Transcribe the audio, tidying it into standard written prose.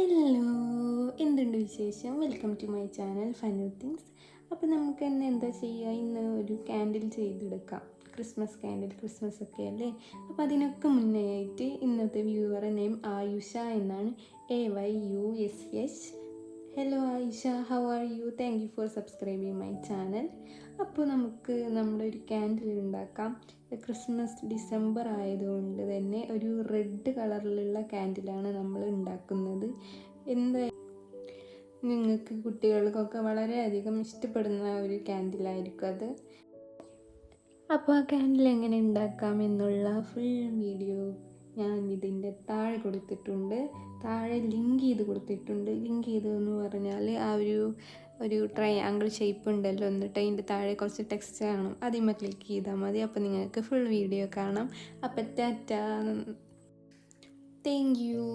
Hello, എന്തുണ്ട് വിശേഷം? Welcome to my channel ഫനു തിങ്സ്. അപ്പോൾ നമുക്ക് ഇന്ന് എന്താ ചെയ്യുക? ഇന്ന് ഒരു ക്യാൻഡിൽ ചെയ്തെടുക്കാം. ക്രിസ്മസ് ക്യാൻഡിൽ, ക്രിസ്മസ് ഒക്കെ അല്ലേ? അപ്പോൾ അതിനൊക്കെ മുന്നേ ആയിട്ട് ഇന്നത്തെ വ്യൂവറുടെ നെയിം ആയുഷ എന്നാണ്. AYUSH. Hello Ayisha, how are you? Thank you for subscribing my channel. അപ്പോൾ നമുക്ക് നമ്മുടെ ഒരു ക്യാൻഡിൽ ഉണ്ടാക്കാം. ക്രിസ്മസ് ഡിസംബർ ആയതുകൊണ്ട് തന്നെ ഒരു റെഡ് കളറിലുള്ള ക്യാൻഡിലാണ് നമ്മൾ ഉണ്ടാക്കുന്നത്. എന്താ നിങ്ങൾക്ക് കുട്ടികൾക്കൊക്കെ വളരെയധികം ഇഷ്ടപ്പെടുന്ന ഒരു ക്യാൻഡിലായിരിക്കും അത്. അപ്പോൾ ആ ക്യാൻഡിൽ എങ്ങനെ ഉണ്ടാക്കാം എന്നുള്ള ഫുൾ വീഡിയോ ഞാൻ ഇതിൻ്റെ താഴെ കൊടുത്തിട്ടുണ്ട്. താഴെ ലിങ്ക് കൊടുത്തിട്ടുണ്ട്. ലിങ്ക് ചെയ്തതെന്ന് പറഞ്ഞാൽ ആ ഒരു ട്രയാങ്കിൾ ഷേപ്പ് ഉണ്ടല്ലോ, എന്നിട്ട് അതിൻ്റെ താഴെ കുറച്ച് ടെക്സ്റ്റ് കാണും. അതിന്മേൽ ക്ലിക്ക് ചെയ്താൽ മതി. അപ്പോൾ നിങ്ങൾക്ക് ഫുൾ വീഡിയോ കാണാം. അപ്പോൾ ടാറ്റാ, താങ്ക് യു.